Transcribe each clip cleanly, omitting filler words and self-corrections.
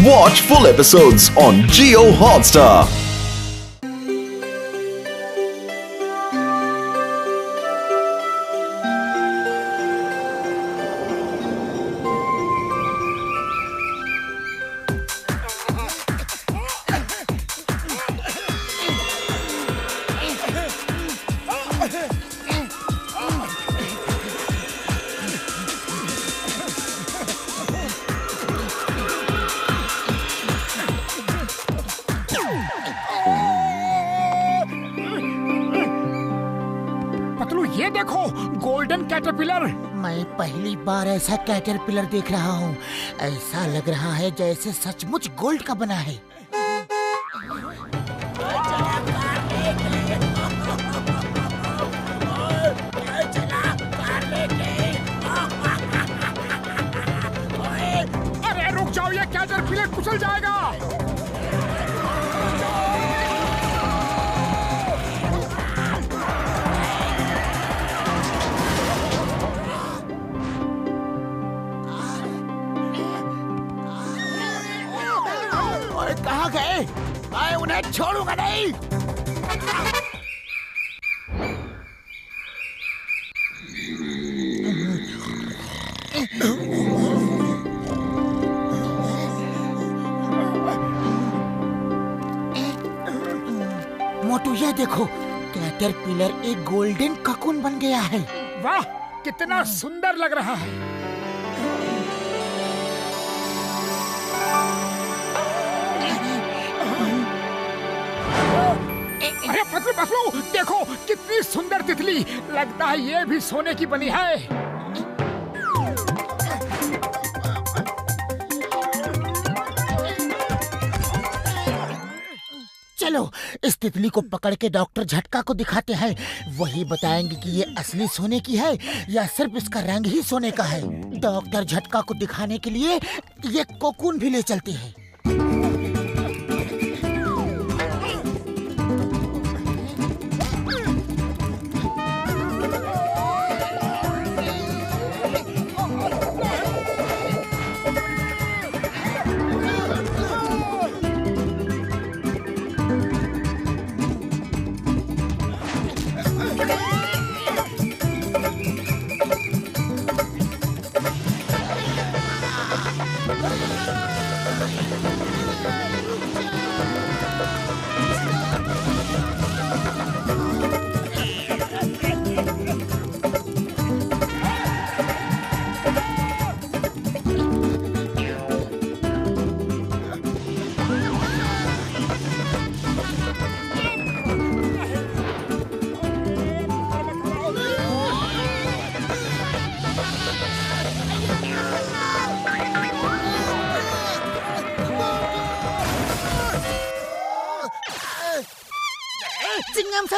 Watch full episodes on Jio Hotstar. ये देखो golden caterpillar. मैं पहली बार ऐसा कैटरपिलर देख रहा हूँ। ऐसा लग रहा है जैसे सचमुच गोल्ड का बना है। अरे रुक जाओ, ये कैटरपिलर कुचल जाएगा। कहाँ गए? मैं उन्हें छोड़ूंगा नहीं। मोटू ये देखो, कैटरपिलर एक गोल्डन ककून बन गया है। वाह, कितना सुंदर लग रहा है। अरे पतलू देखो, कितनी सुंदर तितली। लगता है ये भी सोने की बनी है। चलो इस तितली को पकड़ के डॉक्टर झटका को दिखाते हैं। वही बताएंगे कि ये असली सोने की है या सिर्फ इसका रंग ही सोने का है। डॉक्टर झटका को दिखाने के लिए ये कोकून भी ले चलते हैं।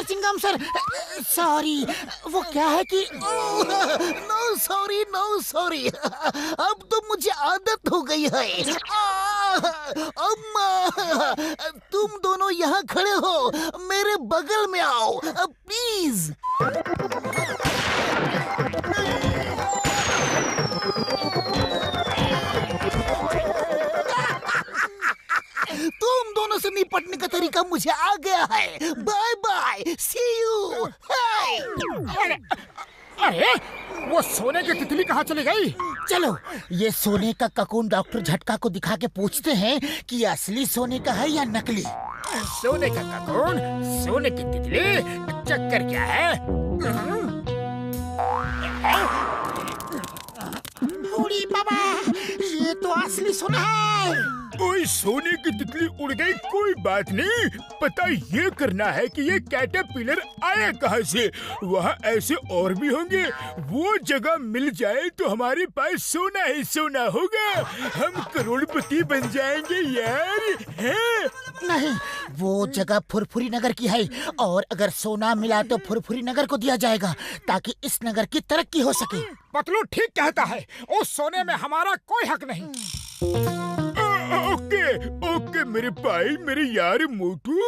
Chingam sir sorry. वो क्या है कि नो सॉरी अब तो मुझे आदत हो गई है। तुम दोनों यहाँ खड़े हो, मेरे बगल में आओ प्लीज। तुम दोनों से निपटने का तरीका मुझे आ गया है। Bye bye, see you. अरे वो सोने की तितली कहाँ चली गई? चलो ये सोने का ककून डॉक्टर झटका को दिखा के पूछते हैं कि असली सोने का है या नकली। सोने का ककून, सोने की तितली, चक्कर क्या है? बूढ़ी बाबा, ये तो असली सोना है। कोई सोने की तितली उड़ गई, कोई बात नहीं। पता ये करना है कि ये कैटरपिलर आया कहाँ से। वहाँ ऐसे और भी होंगे। वो जगह मिल जाए तो हमारे पास सोना ही सोना होगा। हम करोड़पति बन जाएंगे यार। हैं? नहीं, वो जगह फुरफुरी नगर की है और अगर सोना मिला तो फुरफुरी नगर को दिया जाएगा ताकि इस नगर की तरक्की हो सके। पतलू ठीक कहता है, उस सोने में हमारा कोई हक नहीं। ओके मेरे भाई, मेरे यार मोटू,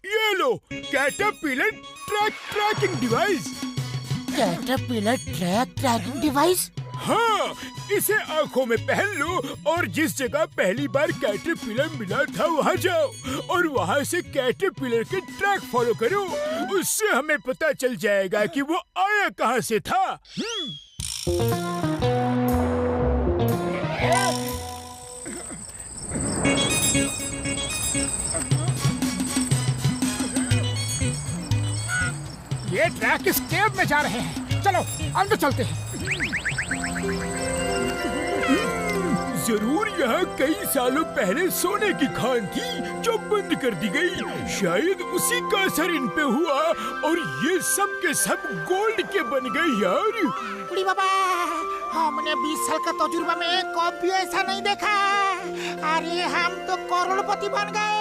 ये लो caterpillar tracking device. Caterpillar tracking device? हाँ, इसे आंखों में पहन लो और जिस जगह पहली बार कैटरपिलर मिला था वहाँ जाओ और वहाँ से कैटरपिलर के ट्रैक फॉलो करो। उससे हमें पता चल जाएगा कि वो आया कहाँ से था। ये ट्रैक इस केव में जा रहे हैं। चलो अंदर चलते हैं। जरूर यहाँ कई सालों पहले सोने की खान थी जो बंद कर दी गई। शायद उसी का असर इन पे हुआ और ये सब के सब गोल्ड के बन गए यार। बुढ़ी बाबा, हमने 20 साल का तजुर्बा में कभी ऐसा नहीं देखा। अरे हम तो करोड़पति बन गए।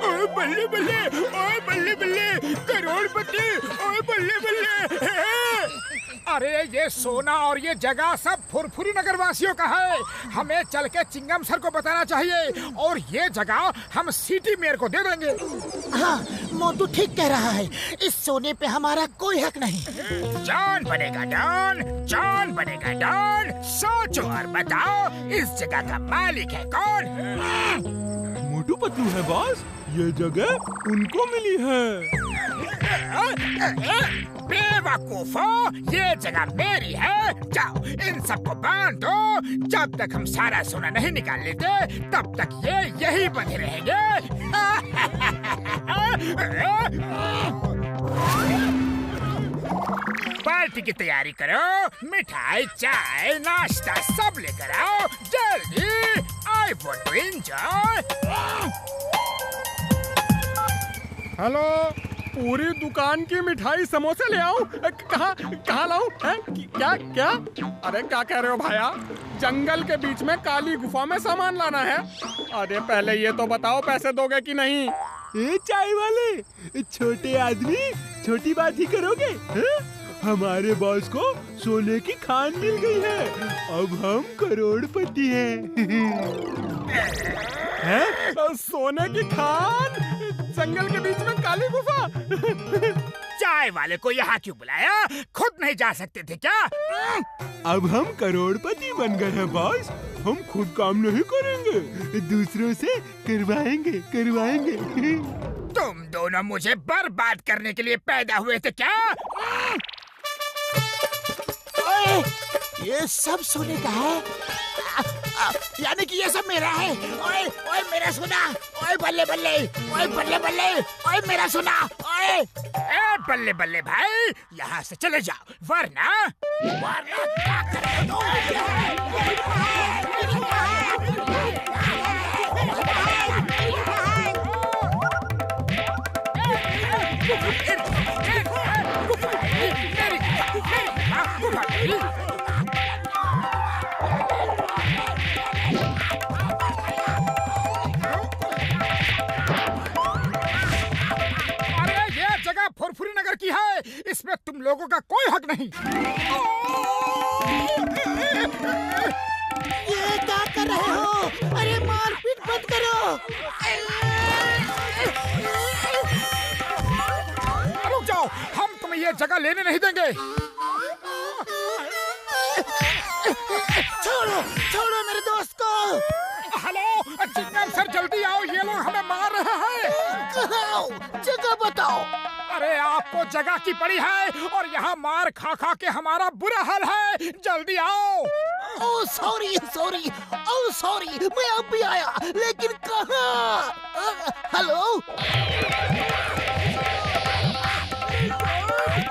ओए बल्ले बल्ले, ओए बल्ले बल्ले, करोड़पति, ओए बल्ले बल्ले। अरे ये सोना और ये जगह सब फुरफुरी नगर वासियों का है। हमें चल के चिंगम सर को बताना चाहिए और ये जगह हम सिटी मेयर को दे देंगे। हाँ, मोटू ठीक कह रहा है। इस सोने पे हमारा कोई हक नहीं। जॉन बनेगा डॉन, जॉन बनेगा डॉन। सोचो और बताओ इस जगह का मालिक है कौन? मोटू पतलू है बॉस, ये जगह उनको मिली है। बेवकूफो, ये जगह मेरी है। जाओ इन सबको बांध दो। जब तक हम सारा सोना नहीं निकाल लेते तब तक ये यही बंधे रहेंगे। पार्टी की तैयारी करो। मिठाई, चाय, नाश्ता सब लेकर आओ जल्दी। I want to enjoy. Hello, पूरी दुकान की मिठाई समोसे ले आऊं? कहाँ लाऊं? क्या? अरे क्या कह रहे हो भाया? जंगल के बीच में काली गुफा में सामान लाना है। अरे पहले ये तो बताओ पैसे दोगे कि नहीं? ए चाय वाले, छोटे आदमी छोटी बात ही करोगे? हमारे बॉस को सोने की खान मिल गई है। अब हम करोड़पति हैं। सोने की खान? जंगल के बीच में काली गुफा? चाय वाले को यहाँ क्यों बुलाया? खुद नहीं जा सकते थे क्या? अब हम करोड़पति बन गए हैं बॉस। हम खुद काम नहीं करेंगे, दूसरों से करवाएंगे। तुम दोनों मुझे बर्बाद करने के लिए पैदा हुए थे क्या? ओए, ये सब सोने का है। यानी कि ये सब मेरा है। ओए मेरा सोना। ओए बल्ले बल्ले, ओए बल्ले बल्ले, ओए मेरा सोना। ओए ए बल्ले बल्ले भाई, यहाँ से चले जाओ वरना क्या करोगे? अरे ये जगह फुरफुरी नगर की है, इसमें तुम लोगों का कोई हक नहीं। ये क्या कर रहे हो? अरे मारपीट बंद करो। रुक जाओ, हम तुम्हें ये जगह लेने नहीं देंगे। छोड़ो मेरे दोस्त को। हेलो चिंगम सर, जल्दी आओ, ये लोग हमें मार रहे हैं। कहाँ? जगह बताओ। अरे आपको जगह की पड़ी है और यहाँ मार खा खा के हमारा बुरा हाल है। जल्दी आओ। ओह सॉरी, मैं अब भी आया, लेकिन कहाँ? हेलो?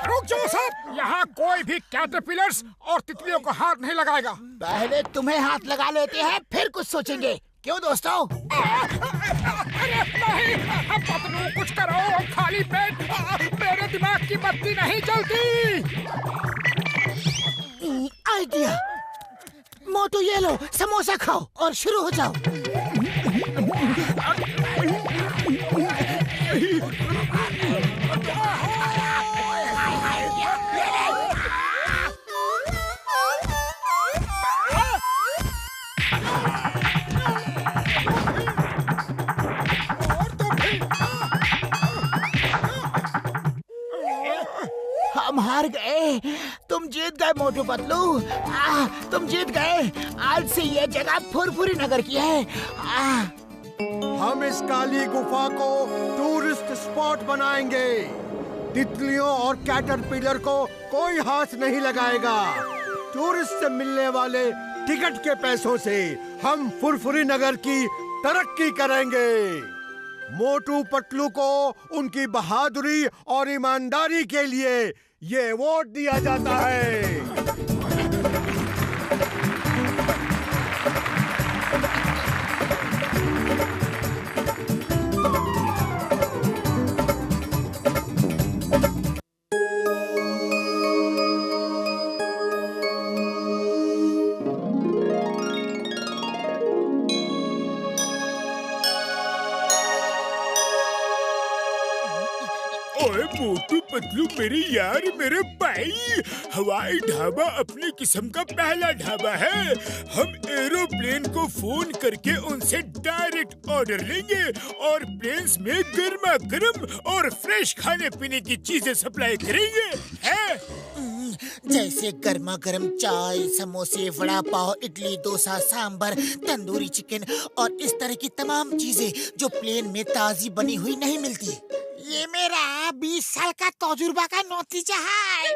रुक जाओ सब, यहाँ कोई भी कैटरपिलर्स और तितलियों को हाथ नहीं लगाएगा। पहले तुम्हें हाथ लगा लेते हैं, फिर कुछ सोचेंगे। क्यों दोस्तों? अरे नहीं, पतलू कुछ करो, खाली पेट मेरे दिमाग की बत्ती नहीं जलती। आइडिया। मोटू ये लो, समोसा खाओ और शुरू हो जाओ। हम हार गए, तुम जीत जीत गए मोटू पतलू। तुम जीत गए। आज से ये जगह फुरफुरी नगर की है। हम इस काली गुफा को टूरिस्ट स्पॉट बनाएंगे। तितलियों और कैटरपिलर को कोई हाथ नहीं लगाएगा। टूरिस्ट से मिलने वाले टिकट के पैसों से हम फुरफुरी नगर की तरक्की करेंगे। मोटू पतलू को उनकी बहादुरी और ईमानदारी के लिए ये अवार्ड दिया जाता है। ओए मोटू पतलू मेरे यार, मेरे भाई, हवाई ढाबा अपनी किस्म का पहला ढाबा है। हम एरोप्लेन को फोन करके उनसे डायरेक्ट ऑर्डर लेंगे और प्लेन्स में गर्मा गर्म और फ्रेश खाने पीने की चीजें सप्लाई करेंगे। है जैसे गर्मा गर्म चाय, समोसे, वड़ा पाव, इडली, डोसा, सांभर, तंदूरी चिकन और इस तरह की तमाम चीजें जो प्लेन में ताजी बनी हुई नहीं मिलती। ये मेरा 20 साल का तजुर्बा का नतीजा है।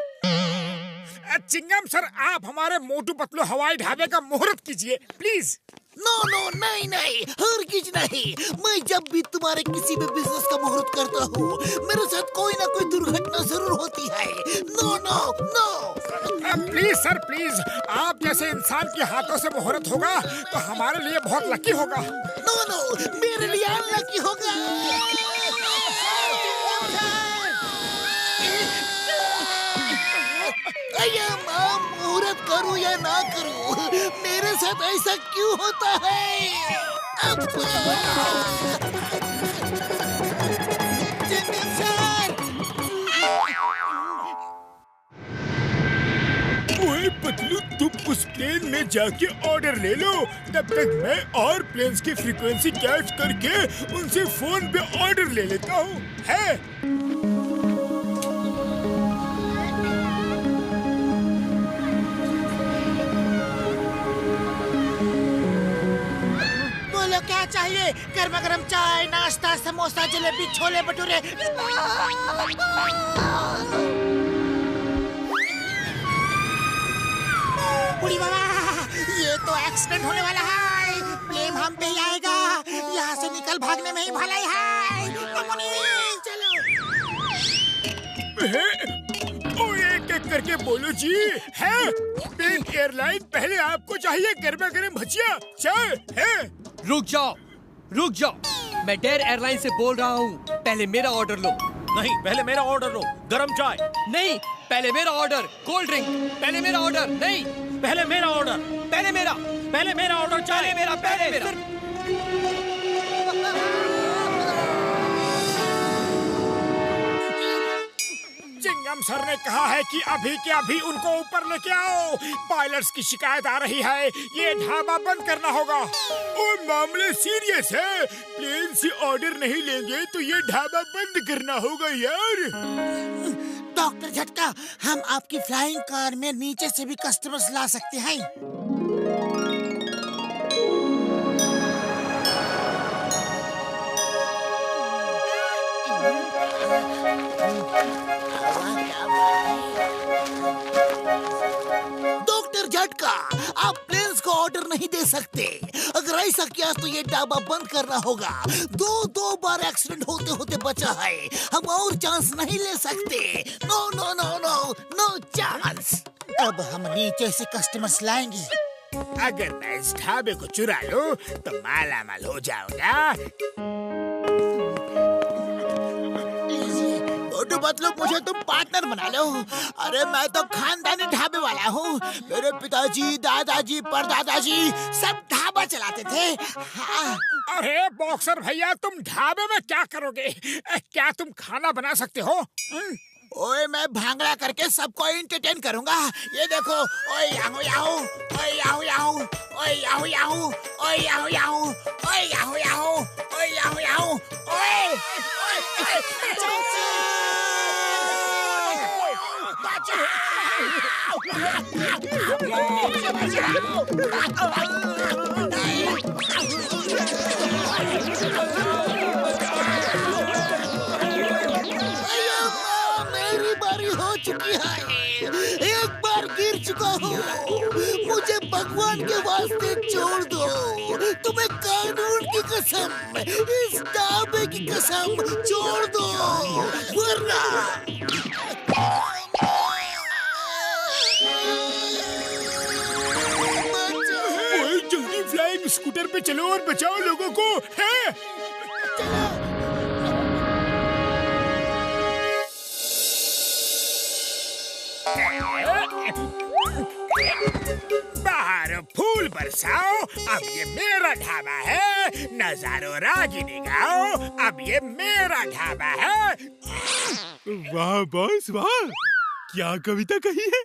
चिंगम सर, आप हमारे मोटू पतलू हवाई ढाबे का मुहूर्त कीजिए प्लीज। नो नो, नहीं नहीं, हरगिज नहीं। मैं जब भी तुम्हारे किसी भी बिजनेस का मुहूर्त करता हूँ, मेरे साथ कोई ना कोई दुर्घटना जरूर होती है। No no no. Please sir please, आप जैसे इंसान के हाथों से मुहूर्त होगा तो हमारे लिए बहुत लकी होगा। नो नो, मेरे लिए अनलकी होगा। मुहूर्त करूं या ना करूं, मेरे साथ ऐसा क्यों होता है? ओए पतलू, तुम उस प्लेन में जाके ऑर्डर ले लो। तब तक मैं और प्लेन्स की फ्रीक्वेंसी कैच करके उनसे फोन पे ऑर्डर ले लेता हूँ। है क्या चाहिए? गर्मा गर्म चाय, नाश्ता, समोसा, जलेबी, छोले भटूरे। बुढ़ी बाबा, ये तो एक्सीडेंट होने वाला है। प्लेन हम पे ही आएगा। यहाँ से निकल भागने में ही भलाई है। चलो। एक एक करके बोलो जी। है प्लेन एयरलाइन पहले आपको चाहिए गर्मा गर्म भजिया चाय। है रुक जाओ, मैं डेयर एयरलाइन से बोल रहा हूँ। पहले मेरा ऑर्डर लो। नहीं, पहले मेरा ऑर्डर लो, गरम चाय। नहीं, पहले मेरा ऑर्डर, कोल्ड ड्रिंक। पहले मेरा ऑर्डर। नहीं, पहले मेरा ऑर्डर, पहले मेरा ऑर्डर चाय। पहले मेरा। चिंगम सर ने कहा है कि अभी के अभी उनको ऊपर लेके आओ। पायलट्स की शिकायत आ रही है, ये ढाबा बंद करना होगा। और मामले सीरियस है। प्लेन से ऑर्डर नहीं लेंगे तो ये ढाबा बंद करना होगा यार। डॉक्टर झटका, हम आपकी फ्लाइंग कार में नीचे से भी कस्टमर्स ला सकते हैं। डॉक्टर झटका, आप प्लेन्स को ऑर्डर नहीं दे सकते। अगर ऐसा किया तो ये ढाबा बंद करना होगा। दो बार एक्सीडेंट होते होते बचा है। हम और चांस नहीं ले सकते। No no no no no chance. अब हम नीचे से कस्टमर्स लाएंगे। अगर मैं इस ढाबे को चुरा लूं तो माला माल हो जाऊंगा। मोटू पतलू, मुझे तुम पार्टनर बना लो। अरे मैं तो खानदानी ढाबे वाला हूँ। मेरे पिताजी, दादाजी, परदादाजी सब ढाबा चलाते थे। हाँ। अरे बॉक्सर भैया, तुम ढाबे में क्या करोगे? क्या तुम खाना बना सकते हो? ओए, मैं भांगड़ा करके सबको एंटरटेन करूंगा। ये देखो, ओए याहू याहू, ओए याहू याहू, ओए याहू याहू, ओए याहू याहू, ओए याहू याहू, ओए याहू याहू, ओए बचाओ! मेरी बारी हो चुकी है। एक बार गिर चुका हूँ, मुझे भगवान के वास्ते छोड़ दो। तुम्हें कानून की कसम, इस ढाबे की कसम छोड़ दो, वरना ओए, जल्दी फ्लाइंग स्कूटर पे चलो और बचाओ लोगों को, हैं? बाहर फूल बरसाओ, अब ये मेरा ढाबा है। नजारो रागिनी गाओ, अब ये मेरा ढाबा है। वाह बॉस वाह, क्या कविता कही है।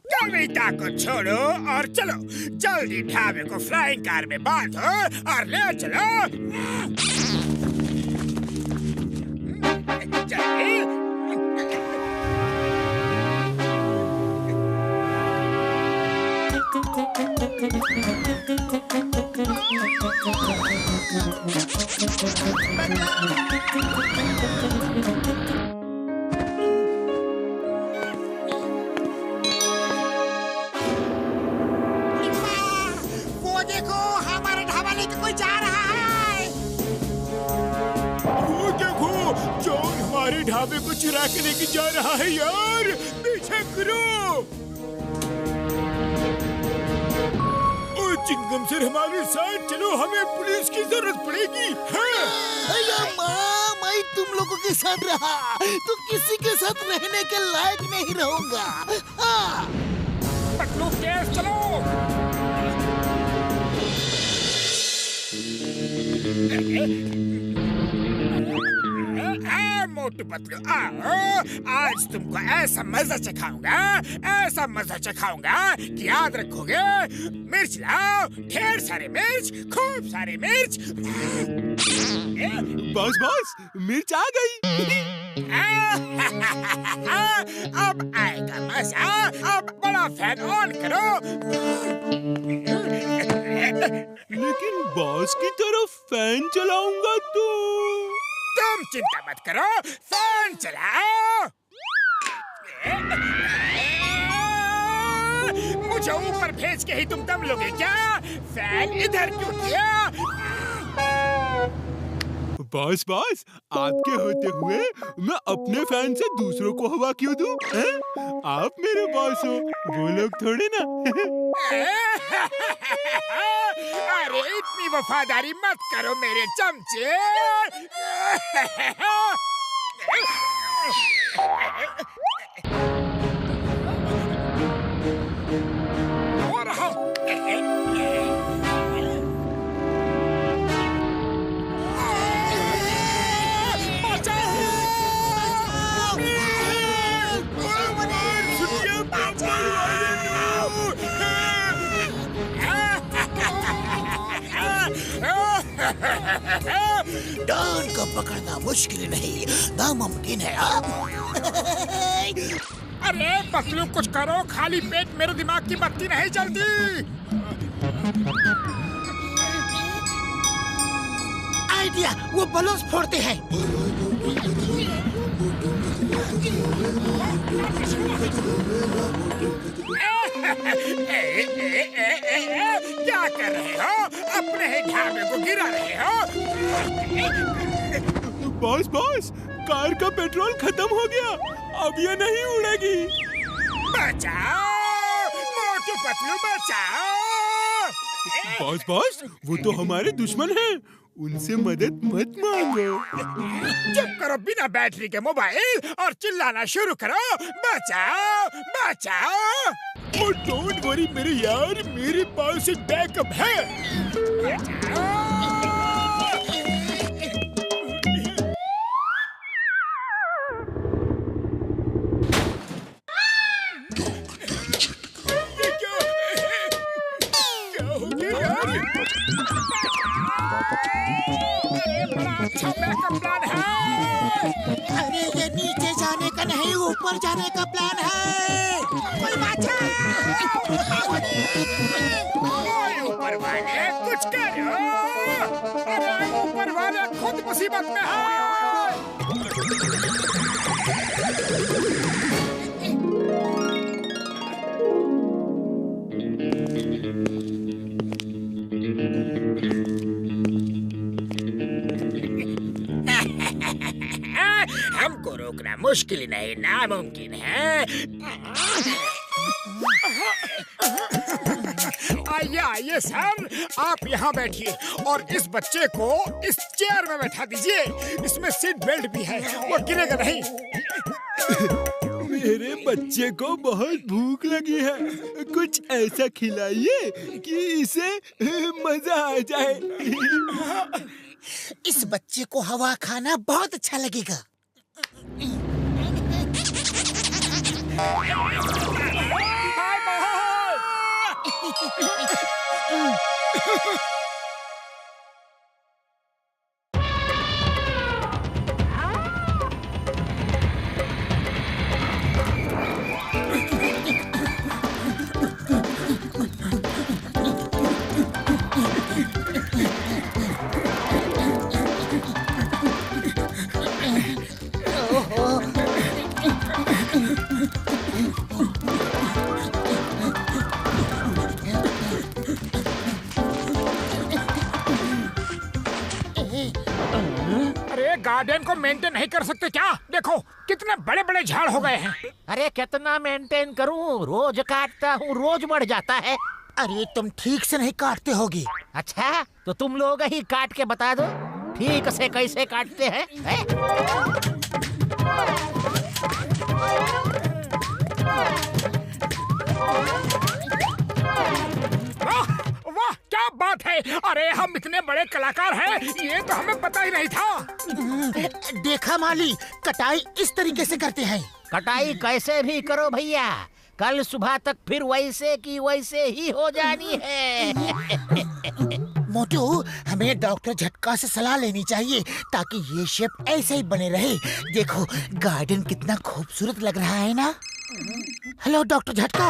कविता को छोड़ो और चलो जल्दी ढाबे को फ्लाइंग कार में बांधो और ले चलो। जल्दी। वो देखो, हमारा ढाबा लेके कोई जा रहा है। वो देखो, जॉन हमारे ढाबे को चुरा के लेके जा रहा है यार, पीछे करो। ओ चिंगम सर हमारे साथ चलो, हमें पुलिस की जरूरत पड़ेगी। अरे माँ, मैं तुम लोगों के साथ रहा तो किसी के साथ रहने के लायक नहीं रहूंगा। हाँ। पतलू तेज चलो। मोटू पतलू आओ, आज तुमको ऐसा मजा चखाऊंगा, ऐसा मजा चखाऊंगा कि याद रखोगे। मिर्च लाओ, ढेर सारे मिर्च, खूब सारे मिर्च। बॉस बॉस, मिर्च आ गई। अब आएगा मजा। अब बड़ा फैन ऑन करो। लेकिन बॉस की तरफ फैन चलाऊंगा तो तुम चिंता मत करो, फैन चलाओ। मुझे ऊपर भेज के ही तुम दम लोगे क्या? फैन इधर क्यों किया? बॉस बॉस, आपके होते हुए मैं अपने फैन से दूसरों को हवा क्यों दूं? आप मेरे बॉस हो, वो लोग थोड़े ना। अरे इतनी वफादारी मत करो मेरे चमचे। डॉन को पकड़ना मुश्किल नहीं, नामुमकिन है। अरे पतलू कुछ करो, खाली पेट मेरे दिमाग की बत्ती नहीं जलती। आइडिया, वो बलून्स फोड़ते हैं। क्या कर रहे हो? अपने ही ढाबे को गिरा रहे हो। बॉस बॉस, कार का पेट्रोल खत्म हो गया, अब ये नहीं उड़ेगी। बचाओ मोटू पतलू, बचाओ। बॉस बॉस, वो तो हमारे दुश्मन हैं, उनसे मदद मत मांगो। चुप करो बिना बैटरी के मोबाइल और चिल्लाना शुरू करो। बचाओ बचाओ। ओ डोंट वरी मेरे यार, मेरे पास एक बैकअप है। बचाओ। क्या हो गया यार? बड़ा अच्छा बैकअप प्लान है। अरे ये नीचे जाने का नहीं, ऊपर जाने का प्लान है। ओए ऊपर वाले कुछ करो। अरे ऊपर वाले खुद मुसीबत में है। हमको रोकना मुश्किल नहीं नामुमकिन है। आइए आइए सर, आप यहाँ बैठिए और इस बच्चे को इस चेयर में बैठा दीजिए। इसमें सीट बेल्ट भी है, वो गिरेगा नहीं। मेरे बच्चे को बहुत भूख लगी है, कुछ ऐसा खिलाइए कि इसे मजा आ जाए। इस बच्चे को हवा खाना बहुत अच्छा लगेगा। गार्डन को मेंटेन नहीं कर सकते क्या? देखो कितने बड़े बड़े झाड़ हो गए हैं। अरे कितना मेंटेन करूं, रोज काटता हूँ, रोज बढ़ जाता है। अरे तुम ठीक से नहीं काटते होगी। अच्छा तो तुम लोग ही काट के बता दो ठीक से कैसे काटते हैं, वाह क्या बात है। अरे हम इतने बड़े कलाकार हैं, ये तो हमें पता ही नहीं था। देखा माली, कटाई इस तरीके से करते हैं। कटाई कैसे भी करो भैया, कल सुबह तक फिर वैसे की वैसे ही हो जानी है। मोटू, हमें डॉक्टर झटका से सलाह लेनी चाहिए ताकि ये शेप ऐसे ही बने रहे। देखो गार्डन कितना खूबसूरत लग रहा है ना। हेलो डॉक्टर झटका।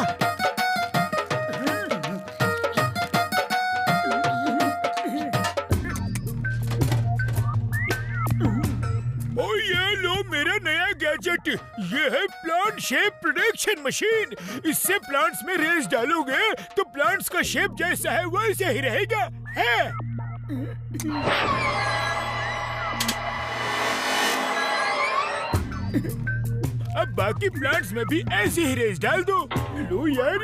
ये लो मेरा नया गैजेट, ये है प्लांट शेप प्रोडक्शन मशीन। इससे प्लांट्स में रेस डालोगे तो प्लांट्स का शेप जैसा है वैसे ही रहेगा है। अब बाकी प्लांट्स में भी ऐसे ही रेस डाल दो। लो यार।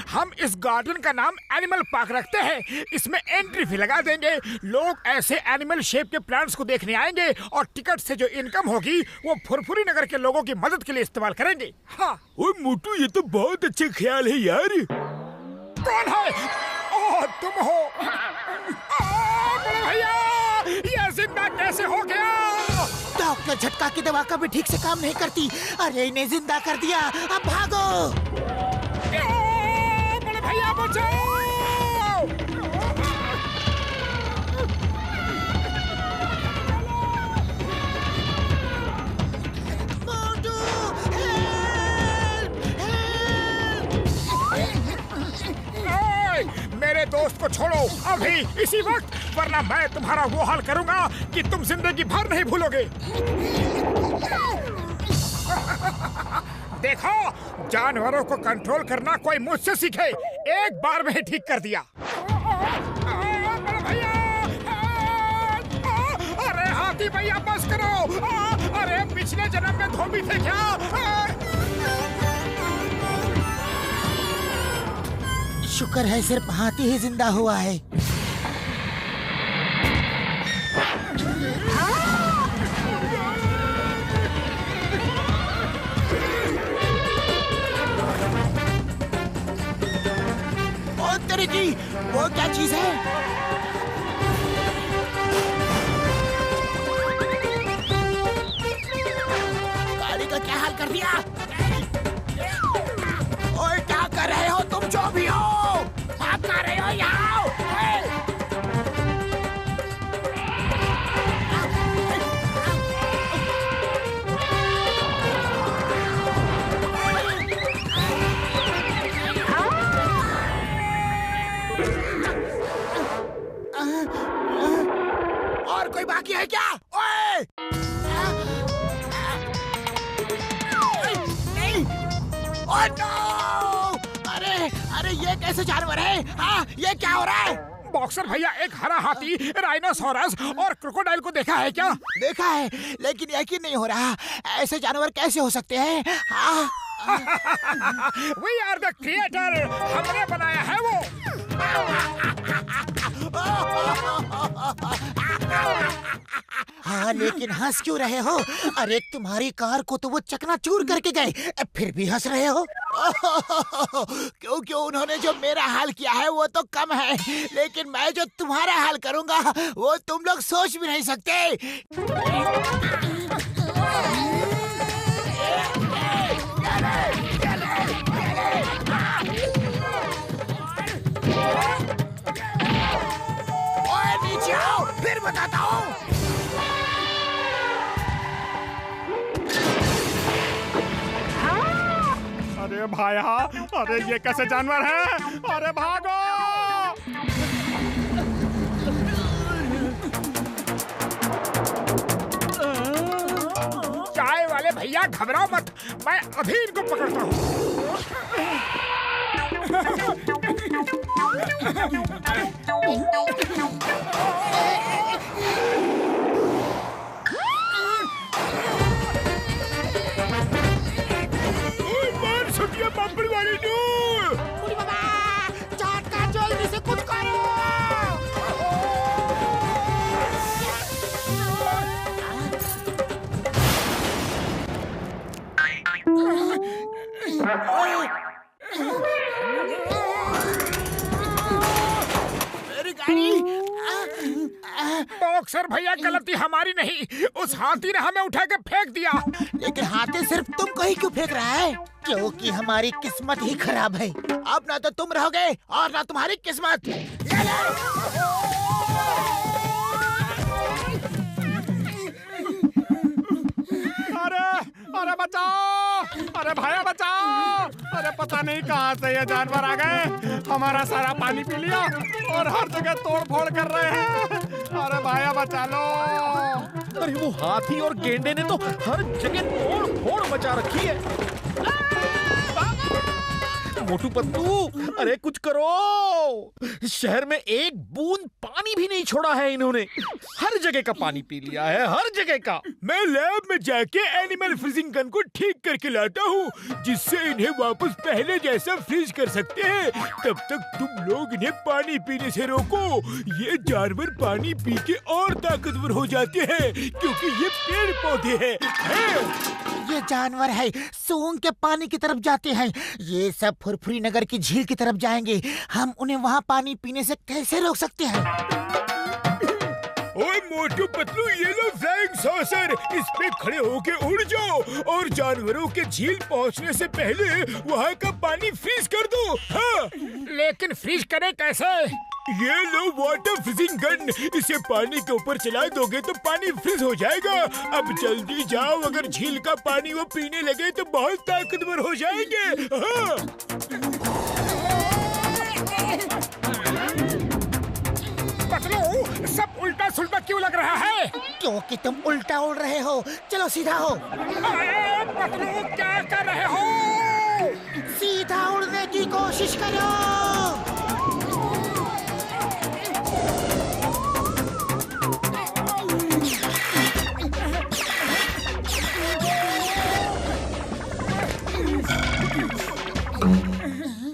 हम इस गार्डन का नाम एनिमल पार्क रखते हैं। इसमें एंट्री फी लगा देंगे। लोग ऐसे एनिमल शेप के प्लांट्स को देखने आएंगे और टिकट से जो इनकम होगी वो फुरफुरी नगर के लोगों की मदद के लिए इस्तेमाल करेंगे। हाँ। ओए मोटू, ये तो बहुत अच्छा ख्याल है यार। कौन है? ओह तुम हो। भैया ये जिंदा कैसे हो गया? डॉक्टर झटका की दवा कभी ठीक से काम नहीं करती। अरे इन्हें जिंदा कर दिया, अब भागो। भैया बचाओ! मोटू, मेरे दोस्त को छोड़ो अभी इसी वक्त, वरना मैं तुम्हारा वो हाल करूंगा कि तुम जिंदगी भर नहीं भूलोगे। देखो जानवरों को कंट्रोल करना कोई मुझसे सीखे। एक बार में ही ठीक कर दिया। अरे हाथी भैया बस करो। अरे पिछले जन्म में धोबी थे क्या? शुक्र है सिर्फ हाथी ही जिंदा हुआ है। की वो क्या चीज है? गाड़ी का क्या हाल कर दिया? ओए क्या कर रहे हो तुम? जो भी हो, भाग कर रहे हो यहाँ आओ। बाकी है क्या? ओए! नहीं! Oh no! अरे ये कैसे जानवर है? हाँ, ये क्या हो रहा है? बॉक्सर भैया, एक हरा हाथी, राइनोसोरस और क्रोकोडाइल को देखा है क्या? देखा है, लेकिन यकीन नहीं हो रहा। ऐसे जानवर कैसे हो सकते हैं? हाँ? We are the creator, हमने बनाया है वो। हाँ, लेकिन हंस क्यों रहे हो? अरे तुम्हारी कार को तो वो चकनाचूर करके गए, फिर भी हंस रहे हो? क्योंकि उन्होंने जो मेरा हाल किया है वो तो कम है, लेकिन मैं जो तुम्हारा हाल करूंगा वो तुम लोग सोच भी नहीं सकते। ओए नीचे आओ, फिर बताता हूँ। अरे भाया, अरे ये कैसे जानवर है? अरे भागो! चाय वाले भैया घबराओ मत, मैं अभी इनको पकड़ता हूँ। मार छुटिया पापड़ वाली नू। बाबा, झटका जल्दी से कुछ करो। मेरी गाड़ी। बॉक्सर भैया, गलती हमारी नहीं, उस हाथी ने हमें उठा के फेंक दिया। लेकिन हाथी सिर्फ तुमको ही क्यों फेंक रहा है? क्योंकि हमारी किस्मत ही खराब है। अब ना तो तुम रहोगे और ना तुम्हारी किस्मत। अरे अरे बचाओ! अरे भाया बचाओ! अरे पता नहीं कहाँ से ये जानवर आ गए, हमारा सारा पानी पी लिया और हर जगह तोड़ फोड़ कर रहे हैं। अरे भाया बचा लो! अरे वो हाथी और गेंडे ने तो हर जगह तोड़ फोड़ मचा रखी है। मोटू पतलू, अरे कुछ करो! शहर में एक बूंद पानी भी नहीं छोड़ा है इन्होंने। हर जगह का पानी पी लिया है, हर जगह का। मैं लैब में जाके एनिमल फ्रीजिंग गन को ठीक करके लाता हूँ, जिससे इन्हें वापस पहले जैसा फ्रीज कर सकते हैं। तब तक तुम लोग इन्हें पानी पीने से रोको। ये जानवर पानी पी के और ताकतवर हो जाते हैं, क्योंकि ये पेड़ पौधे हैं। ये जानवर है, सूंघ के पानी की तरफ जाते हैं। ये सब फुरफुरी नगर की झील की तरफ जाएंगे। हम उन्हें वहाँ पानी पीने से कैसे रोक सकते हैं? ओए मोटू पतलू, ये लो फ्लाइंग सॉसर, इस पे खड़े होके उड़ जाओ और जानवरों के झील पहुँचने से पहले वहाँ का पानी फ्रीज कर दो। हाँ, लेकिन फ्रीज करें कैसे? ये लो वाटर फ्रीजिंग गन, इसे पानी के ऊपर चला दोगे तो पानी फ्रीज हो जाएगा। अब जल्दी जाओ, अगर झील का पानी वो पीने लगे तो बहुत ताकतवर हो जाएंगे। हाँ। पतलू, सब उल्टा सुल्टा क्यों लग रहा है? क्योंकि तुम उल्टा उड़ रहे हो। चलो सीधा हो। अरे पतलू, क्या कर रहे हो? सीधा उड़ने की कोशिश करो।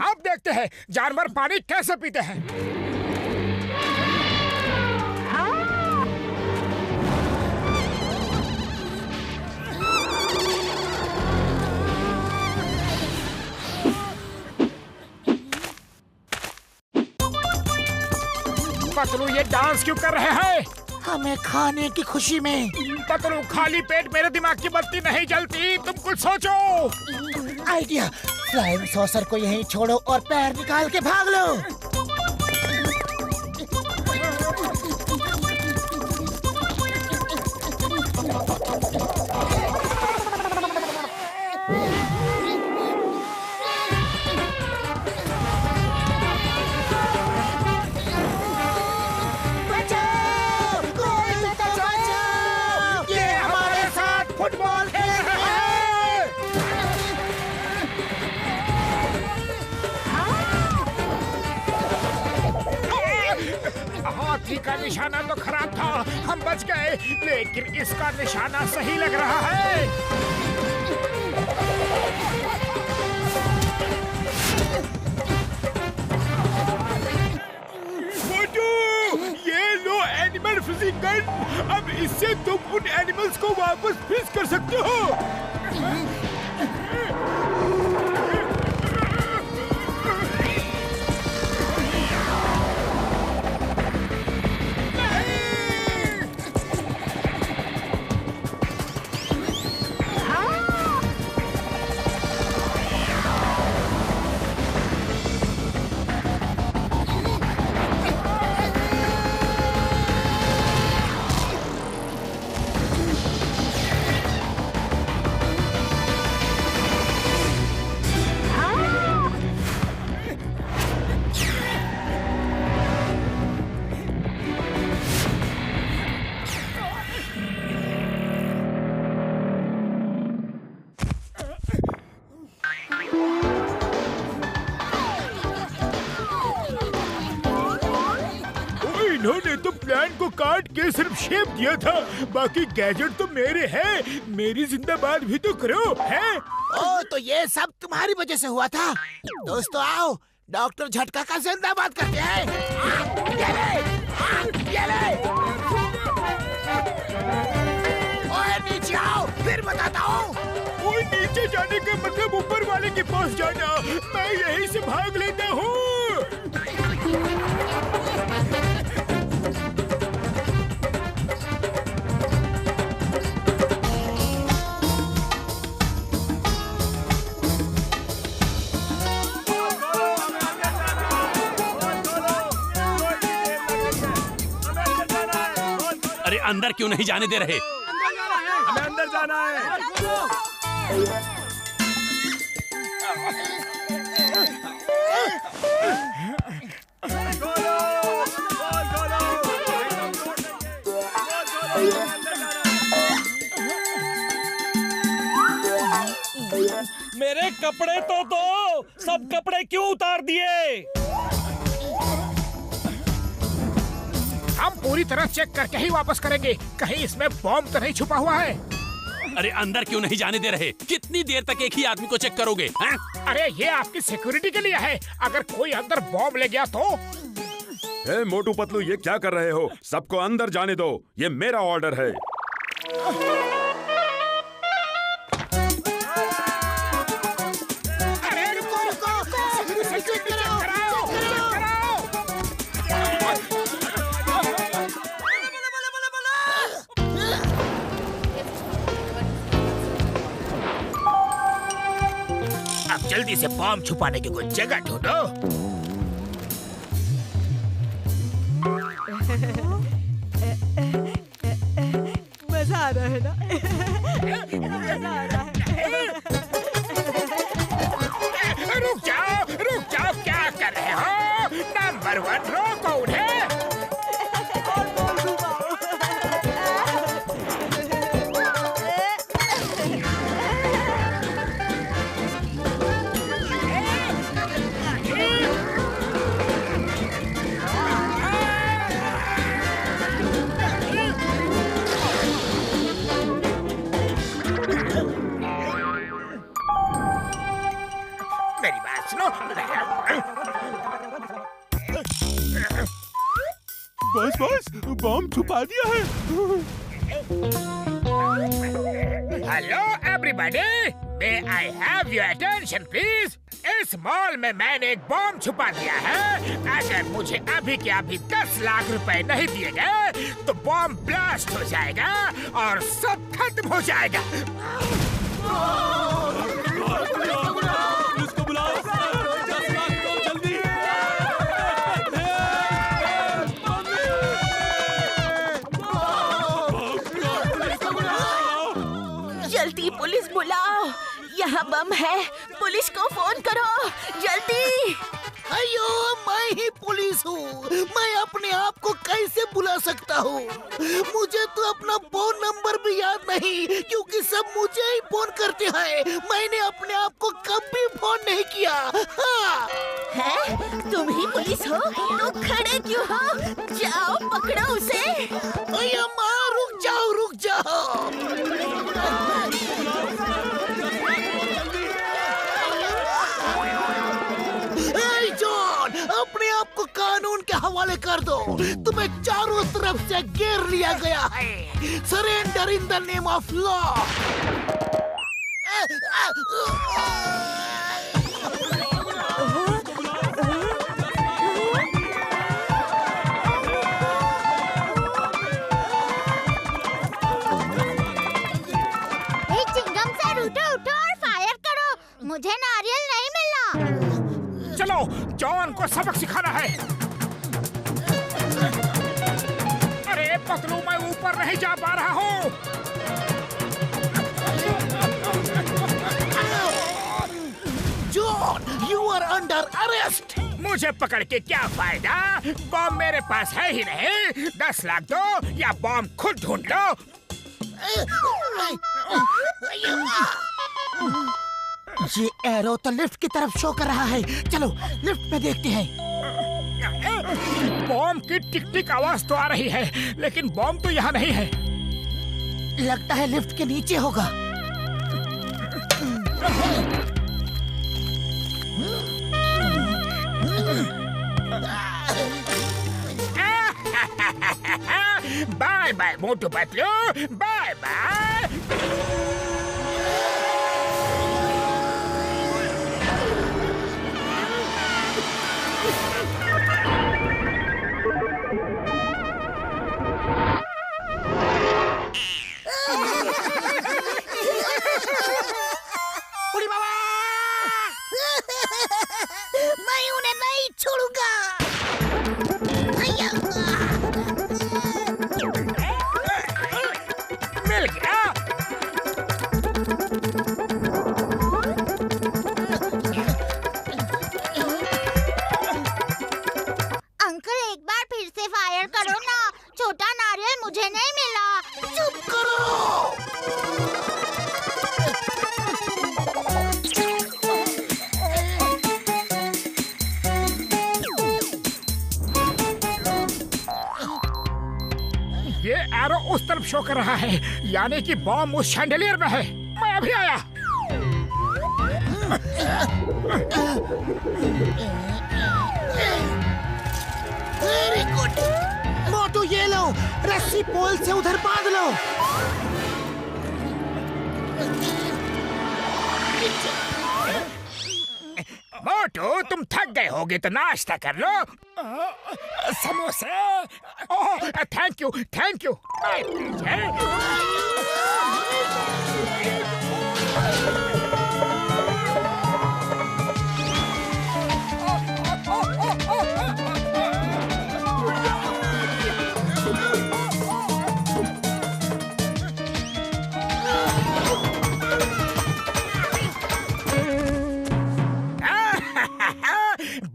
अब देखते हैं जानवर पानी कैसे पीते हैं। पतलू, ये डांस क्यों कर रहे हैं? हमें खाने की खुशी में। पतलू, खाली पेट मेरे दिमाग की बत्ती नहीं जलती, तुम कुछ सोचो। आइडिया, फ्लाइंग सॉसर को यहीं छोड़ो और पैर निकाल के भाग लो। बचाओ! कोई बचाओ! का निशाना तो खराब था, हम बच गए, लेकिन इसका निशाना सही लग रहा है। मोटू, ये लो एनिमल फिशिंग गन। अब इससे तुम उन एनिमल्स को वापस फिश कर सकते हो। इन्होंने तो प्लान को काट के सिर्फ शेप दिया था, बाकी गैजेट तो मेरे हैं। मेरी जिंदाबाद भी तो करो, हैं? ओ, तो ये सब तुम्हारी वजह से हुआ था। दोस्तों आओ, डॉक्टर झटका का जिंदाबाद करते हैं। ये ले। ओए नीचे आओ, फिर बताता हूँ। कोई नीचे जाने का मतलब ऊपर वाले के पास जाना। मैं यहीं से भाग लेता हूँ। अरे अंदर क्यों नहीं जाने दे रहे? हमें अंदर जाना है। मेरे कपड़े तो दो, सब कपड़े क्यों उतार दिए? हम पूरी तरह चेक करके ही वापस करेंगे, कहीं इसमें बॉम्ब तो नहीं छुपा हुआ है। अरे अंदर क्यों नहीं जाने दे रहे? कितनी देर तक एक ही आदमी को चेक करोगे? हैं? अरे ये आपकी सिक्योरिटी के लिए है, अगर कोई अंदर बॉम्ब ले गया तो। ए मोटू पतलू, ये क्या कर रहे हो? सबको अंदर जाने दो, ये मेरा ऑर्डर है। अरे रुको, सिक्योरिटी चेक कराओ। अब जल्दी से बॉम्ब छुपाने की कोई जगह ढूंढो। मजा आ रहा है ना? मजा आ रहा है। रुक जाओ, क्या कर रहे हो? नंबर 1 रोको उन्हें। मेरी बात सुनो। बस बॉम्ब छुपा दिया है। Hello everybody, may I have your attention please. इस मॉल में मैंने एक बॉम्ब छुपा दिया है। अगर मुझे अभी के अभी 10 लाख रुपए नहीं दिए गए तो बॉम्ब ब्लास्ट हो जाएगा और सब खत्म हो जाएगा। पुलिस को बुलाओ, 10 लाख दो जल्दी। जल्दी पुलिस बुलाओ, यहाँ बम है, पुलिस को फोन करो जल्दी। अयो, मैं ही पुलिस हूँ। मैं अपने आप को कैसे बुला सकता हूँ? मुझे तो अपना फोन नंबर भी याद नहीं, क्योंकि सब मुझे ही फोन करते हैं। मैंने अपने आप को कभी फोन नहीं किया। हाँ। हैं? तुम ही पुलिस हो? तो खड़े क्यों हो? जाओ पकड़ो। पकड़ो उसे। ओए अम्मा, रुक जाओ रुक जाओ। ए जॉन, अपने आप को कानून के हवाले कर दो। तुम्हें चारों तरफ से घेर लिया गया है। Surrender in the name of law. Chingam sir, उठो उठो और फायर करो। मुझे नारियल नहीं मिला। चलो जॉन को सबक सिखाना है। अरे पतलू, मैं ऊपर नहीं जा पा रहा हूँ। John, you are under arrest. मुझे पकड़ के क्या फायदा? बॉम्ब मेरे पास है ही नहीं। 10 लाख दो या बॉम्ब खुद ढूंढ लो। ये एरो तो लिफ्ट की तरफ शो कर रहा है। चलो लिफ्ट पे देखते हैं। बॉम्ब की टिक टिक आवाज तो आ रही है, लेकिन बॉम्ब तो यहाँ नहीं है। लगता है लिफ्ट के नीचे होगा। Bye bye Motu Patlu, bye bye. मैं उन्हें नहीं छोड़ूंगा। मिल गया। अंकल, एक बार फिर से फायर करो ना। छोटा नारियल मुझे नहीं मिला। चुप करो। ये एरो उस तरफ शो कर रहा है, यानी कि बॉम्ब उस शैंडलियर में है। मैं अभी आया। Very good. मोटू, ये लो, रस्सी पोल से उधर बांध लो। मोटू, तुम थक गए होगे तो नाश्ता कर लो। समोसे। Oh, thank you thank you.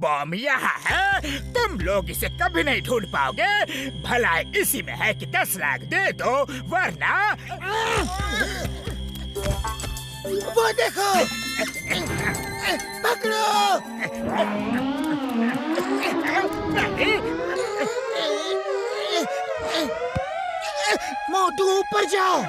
Bomb यहाँ है। तुम लोग इसे कभी नहीं ढूंढ पाओगे। भला इसी में है कि 10 लाख दे दो, वरना। वो देखो, पकड़ो। मोटू, ऊपर जाओ।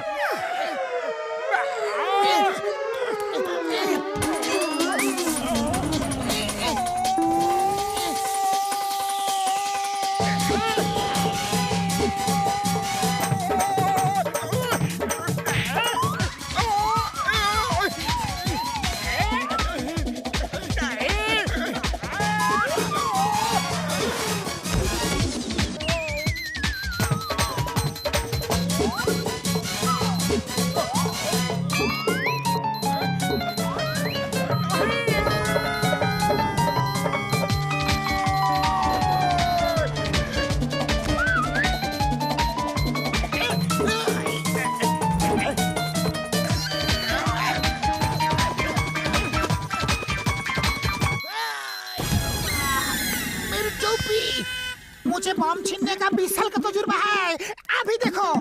मुझे बॉम्ब छीनने का 20 साल का तजुर्बा है। अभी देखो।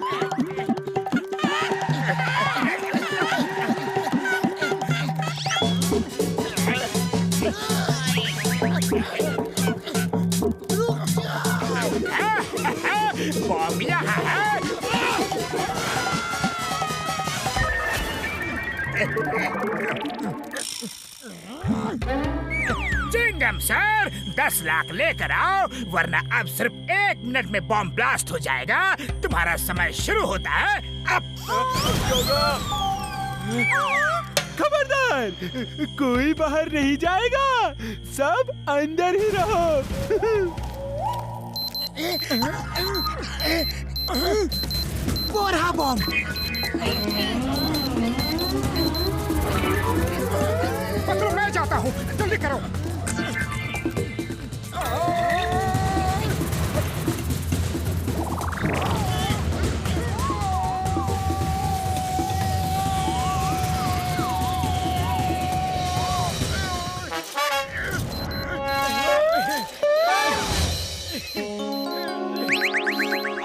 चिंगम सर 10 लाख लेकर आओ, वरना अब सिर्फ 1 मिनट में बॉम्ब ब्लास्ट हो जाएगा। तुम्हारा समय शुरू होता है अब। खबरदार, कोई बाहर नहीं जाएगा, सब अंदर ही रहो। वो रहा बॉम्ब। पत्रों मैं जाता हूँ, जल्दी करो।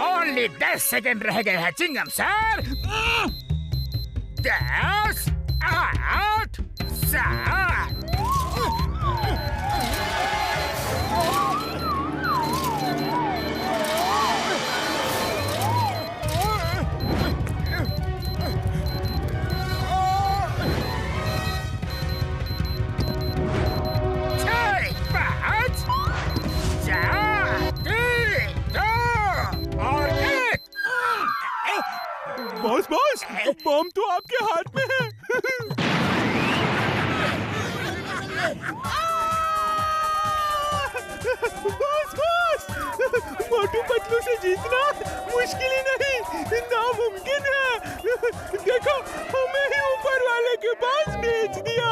Only 10 सेकंड रह गए हैं Chingam sir. 10, 8, 7। Boss boss, bomb तो आपके हाथ में है। बॉस बॉस, मोटू पतलू से जीतना मुश्किल ही नहीं, नामुमकिन है। देखो, हमें ही ऊपर वाले के पास भेज दिया।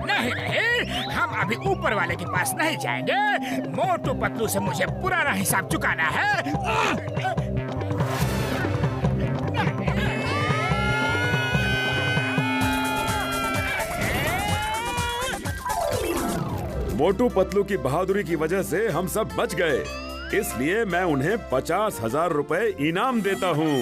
नहीं नहीं, हम अभी ऊपर वाले के पास नहीं जाएंगे। मोटू पतलू से मुझे पुराना हिसाब चुकाना है। मोटू पतलू की बहादुरी की वजह से हम सब बच गए, इसलिए मैं उन्हें 50,000 रुपए इनाम देता हूँ।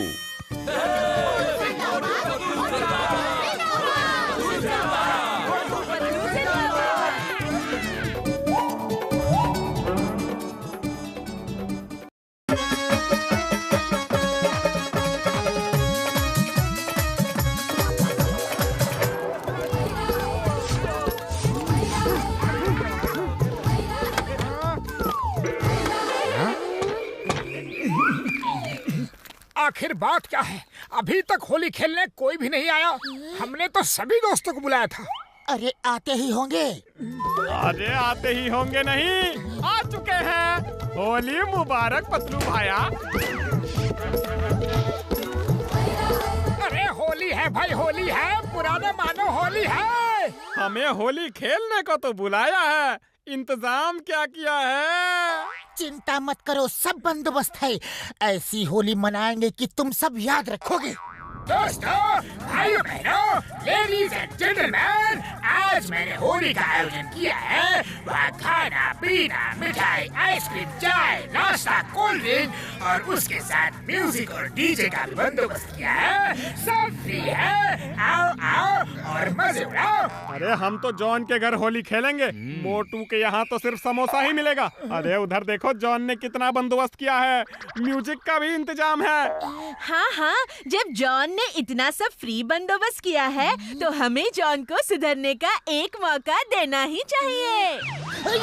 आखिर बात क्या है? अभी तक होली खेलने कोई भी नहीं आया। हमने तो सभी दोस्तों को बुलाया था। अरे आते ही होंगे। अरे आते ही होंगे नहीं, आ चुके हैं। होली मुबारक पतलू भाया। अरे होली है भाई, होली है, पुराना मानो होली है। हमें होली खेलने को तो बुलाया है, इंतजाम क्या किया है? चिंता मत करो, सब बंदोबस्त है। ऐसी होली मनाएंगे कि तुम सब याद रखोगे। दोस्तों, भाइयों बहनों, लेडीज एंड जेंटलमैन, आज मैंने होली का आयोजन किया है। वहाँ खाना पीना, मिठाई, आइसक्रीम, चाय, नाश्ता, कोल्ड ड्रिंक और उसके साथ म्यूजिक और डीजे का भी बंदोबस्त किया है। सब फ्री है, आओ आओ और मजे उड़ाओ। अरे हम तो जॉन के घर होली खेलेंगे, मोटू के यहाँ तो सिर्फ समोसा ही मिलेगा। अरे उधर देखो, जॉन ने कितना बंदोबस्त किया है, म्यूजिक का भी इंतजाम है। हाँ हाँ, जब जॉन ने इतना सब फ्री बंदोबस्त किया है तो हमें जॉन को सुधरने का एक मौका देना ही चाहिए।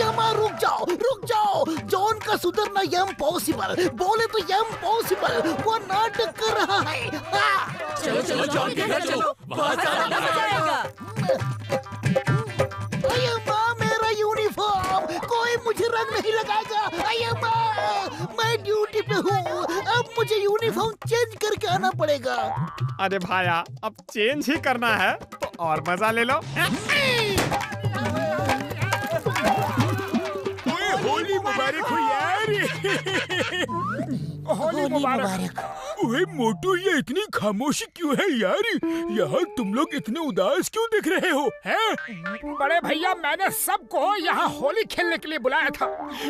यमा रुक जाओ, जॉन का सुधरना इम्पॉसिबल, बोले तो इम्पॉसिबल। वो नाटक कर रहा है। चलो चलो जॉन के घर चलो, बहुत सारा मजा आएगा। अये माँ, मेरा यूनिफॉर्म, कोई मुझे रंग नहीं लगाएगा। अये माँ, मैं ड्यूटी पे हूँ, अब मुझे यूनिफॉर्म चेंज करके आना पड़ेगा। अरे भाया, अब चेंज ही करना है तो और मजा ले लो। होली मुबारक हो यार। होली मुबारक। ओए मोटू, ये इतनी खामोशी क्यों है यार? यहाँ तुम लोग इतने उदास क्यों दिख रहे हो? हैं? बड़े भैया, मैंने सबको यहाँ होली खेलने के लिए बुलाया था,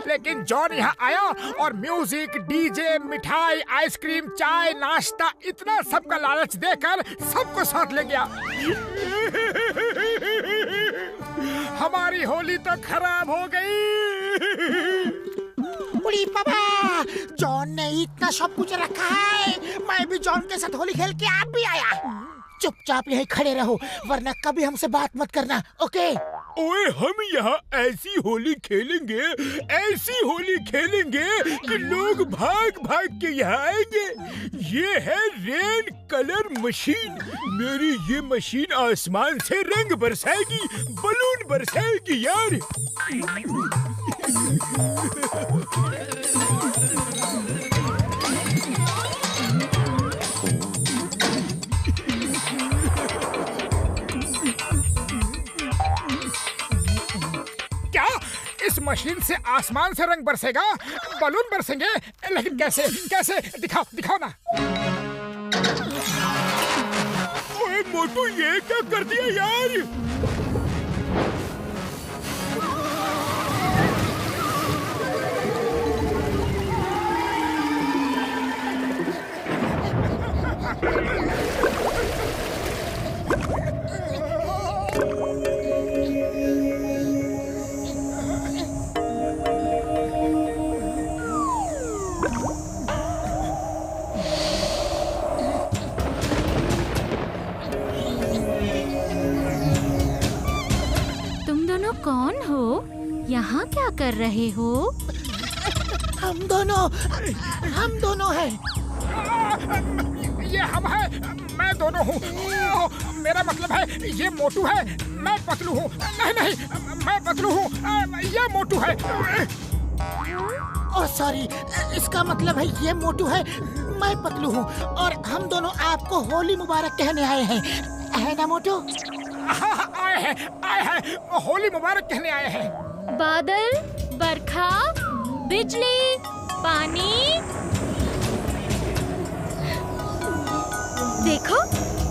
लेकिन जॉन यहाँ आया और म्यूजिक, डीजे, मिठाई, आइसक्रीम, चाय, नाश्ता, इतना सबका लालच देकर सबको साथ ले गया। हमारी होली तो खराब हो गई। उड़ी बाबा, जॉन ने इतना सब कुछ रखा है, मैं भी जॉन के साथ होली खेल के आप भी आया। चुपचाप यहीं खड़े रहो, वरना कभी हमसे बात मत करना, ओके? ओए, हम यहाँ ऐसी होली खेलेंगे, ऐसी होली खेलेंगे कि लोग भाग भाग के यहाँ आएंगे। ये है रेन कलर मशीन। मेरी ये मशीन आसमान से रंग बरसाएगी, बलून बरसाएगी यार। क्या इस मशीन से आसमान से रंग बरसेगा, बलून बरसेंगे? लेकिन कैसे कैसे? दिखाओ दिखाओ ना। ओए मोटू, ये क्या कर दिया यार? कौन हो? यहाँ क्या कर रहे हो? हम दोनों हैं। ये हम हैं, मैं दोनों हूँ। मेरा मतलब है ये मोटू है, मैं पतलू हूँ। नहीं नहीं, मैं पतलू हूँ, ये मोटू है। ओह सॉरी, इसका मतलब है ये मोटू है, मैं पतलू हूँ, और हम दोनों आपको होली मुबारक कहने आए हैं, है ना मोटू? आए हैं, होली मुबारक कहने आए हैं। बादल, बरखा, बिजली, पानी। देखो,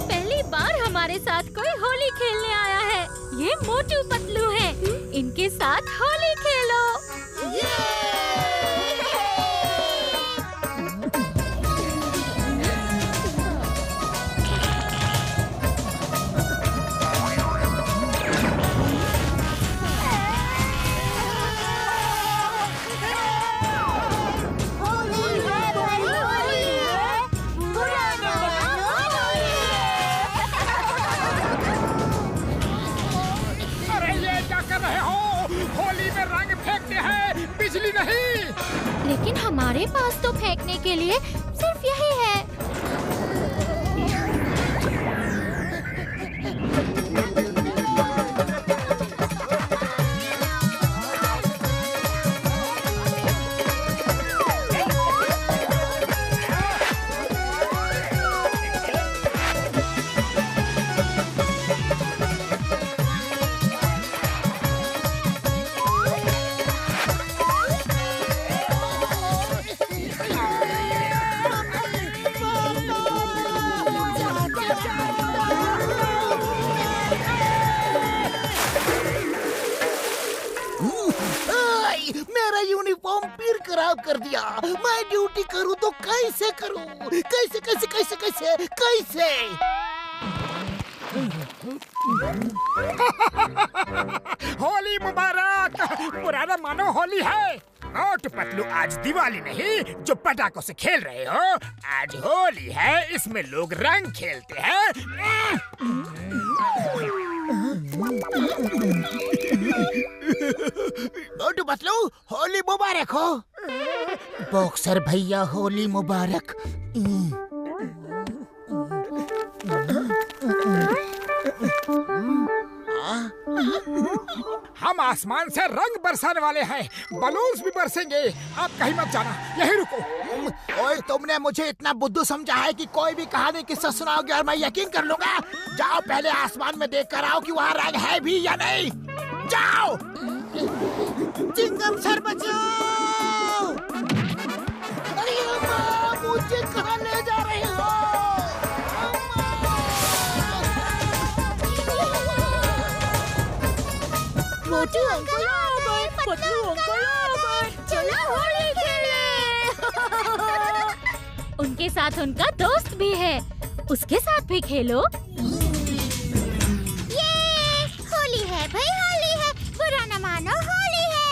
पहली बार हमारे साथ कोई होली खेलने आया है। ये मोटू पतलू हैं, इनके साथ होली खेलो। बिजली नहीं, लेकिन हमारे पास तो फेंकने के लिए सिर्फ यही है। मेरा यूनिफॉर्म फिर खराब कर दिया। मैं ड्यूटी करूं तो कैसे करूं? कैसे कैसे कैसे कैसे कैसे? होली मुबारक। पुराना मानो होली है। मोटू पतलू, आज दिवाली नहीं जो पटाखों से खेल रहे हो, आज होली है, इसमें लोग रंग खेलते हैं। मोटू पतलू, होली मुबारक हो। बॉक्सर भैया, होली मुबारक। हम आसमान से रंग बरसाने वाले हैं, बलून्स भी बरसेंगे। आप कहीं मत जाना, यहीं रुको। ओए, तुमने मुझे इतना बुद्धू समझा है कि कोई भी कहानी किस्सा सुनाओगे और मैं यकीन कर लूंगा? जाओ पहले आसमान में देख कर आओ कि वहाँ रंग है भी या नहीं। जाओ। चिंगम सर बचाओ। अरे अम्मा, मुझे कहाँ ले जा रहे हो? मोटू अंकल आ गए, पतलू अंकल आ गए, चलो होली खेलें। उनके साथ उनका दोस्त भी है, उसके साथ भी खेलो। ये होली है भाई, होली है, बुरा न मानो, होली है।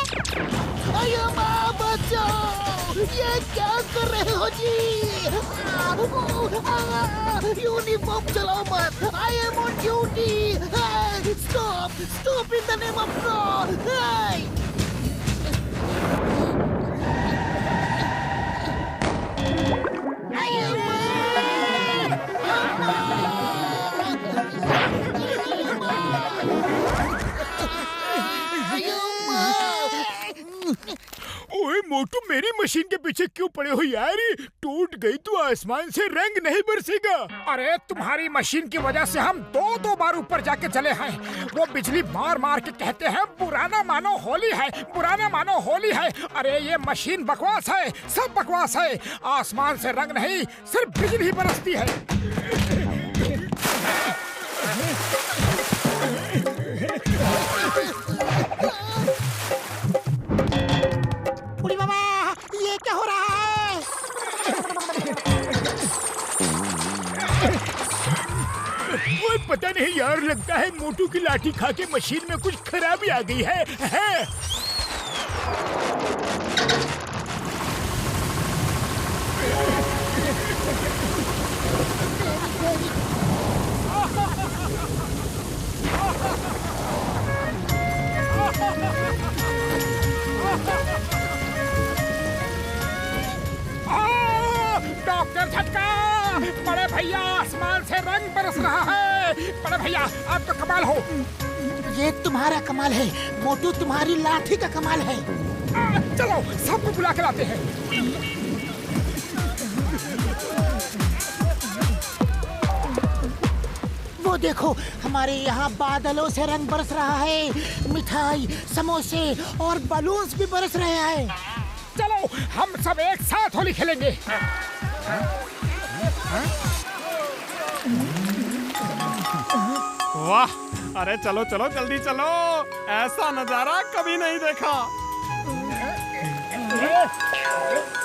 अयो माँ, बचाओ, ये क्या कर रहे हो जी? यूनिफॉर्म चलाओ मत, I am on duty. Stop, stop in the name of God. ओए मोटू, मेरी मशीन के पीछे क्यों पड़े हो यार? टूट गई तो आसमान से रंग नहीं बरसेगा। अरे तुम्हारी मशीन की वजह से हम दो बार ऊपर जाके चले हैं। वो बिजली मार मार के कहते हैं पुराना मानो होली है, पुराना मानो होली है। अरे ये मशीन बकवास है, सब बकवास है। आसमान से रंग नहीं, सिर्फ बिजली ही बरसती है। बुढ़ी बाबा, ये क्या हो रहा है? ओए पता नहीं यार, लगता है मोटू की लाठी खा के मशीन में कुछ खराबी आ गई है। डॉक्टर झटका, बड़े भैया आसमान से रंग बरस रहा है। बड़े भैया आप तो कमाल हो। ये तुम्हारा कमाल है मोटू, तुम्हारी लाठी का कमाल है। चलो सबको बुला के लाते हैं। वो देखो, हमारे यहाँ बादलों से रंग बरस रहा है। मिठाई, समोसे और बलून्स भी बरस रहे हैं। चलो हम सब एक साथ होली खेलेंगे। वाह, अरे चलो चलो जल्दी चलो, ऐसा नजारा कभी नहीं देखा।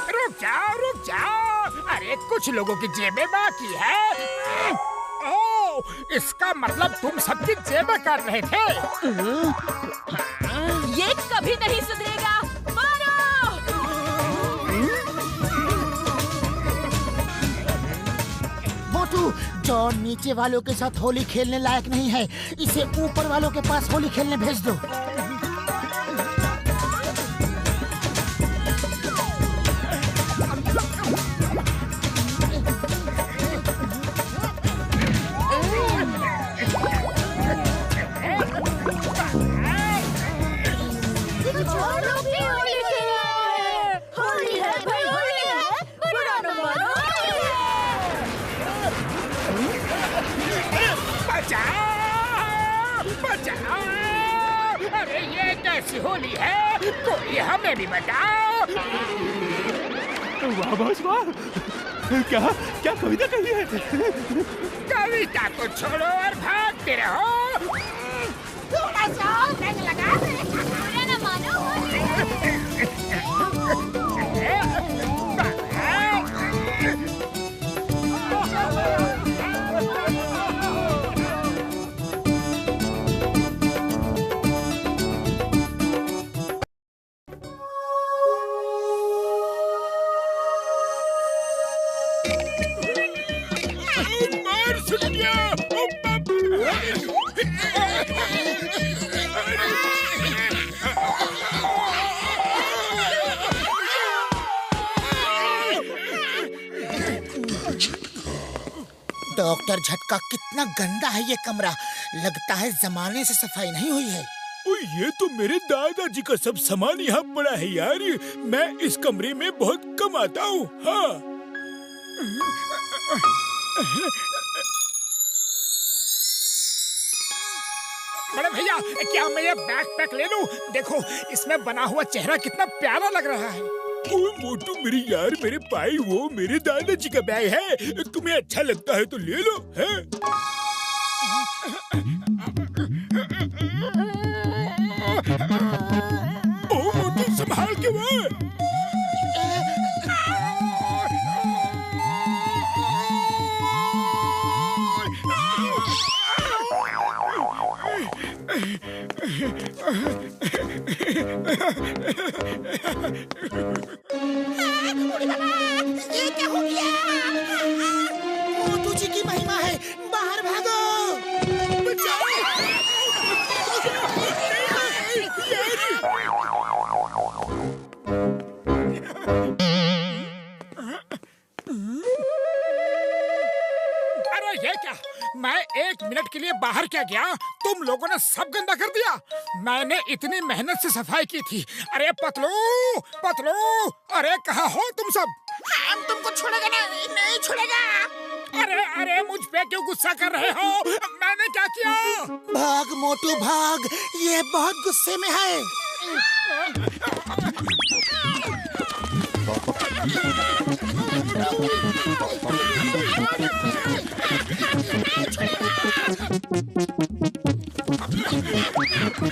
रुक जाओ, रुक जाओ। अरे कुछ लोगों की जेबें बाकी है। ओह, इसका मतलब तुम सबकी जेबें कर रहे थे। ये कभी नहीं सुधरेगा। मारो! मोटू, जॉन नीचे वालों के साथ होली खेलने लायक नहीं है। इसे ऊपर वालों के पास होली खेलने भेज दो। अरे ये कैसी होली है? कोई हमें भी बताओ। वाह बॉस वाह, क्या क्या कविता कही है? कविता को छोड़ो और भागते रहो। थोड़ा सा रंग लगा दे, बुरा न मानो होली। डॉक्टर झटका, कितना गंदा है ये कमरा। लगता है जमाने से सफाई नहीं हुई है। ओ, ये तो मेरे दादाजी का सब सामान यहाँ पड़ा है यार। मैं इस कमरे में बहुत कम आता हूँ। हाँ। बड़े भैया, क्या मैं ये बैकपैक ले लूं? देखो इसमें बना हुआ चेहरा कितना प्यारा लग रहा है। ओए मोटू मेरी यार, मेरे भाई, वो मेरे दादाजी का बैग है। तुम्हें अच्छा लगता है तो ले लो। है? ओ मोटू संभाल के वो। ये क्या? मैं 1 मिनट के लिए बाहर क्या गया, तुम लोगों ने सब गंदा कर दिया। मैंने इतनी मेहनत से सफाई की थी। अरे पतलू, पतलू, अरे कहाँ हो तुम सब? हम तुमको छोड़ेगा नहीं छोड़ेगा। अरे अरे मुझ पे क्यों गुस्सा कर रहे हो? मैंने क्या किया? भाग मोटू भाग, ये बहुत गुस्से में है।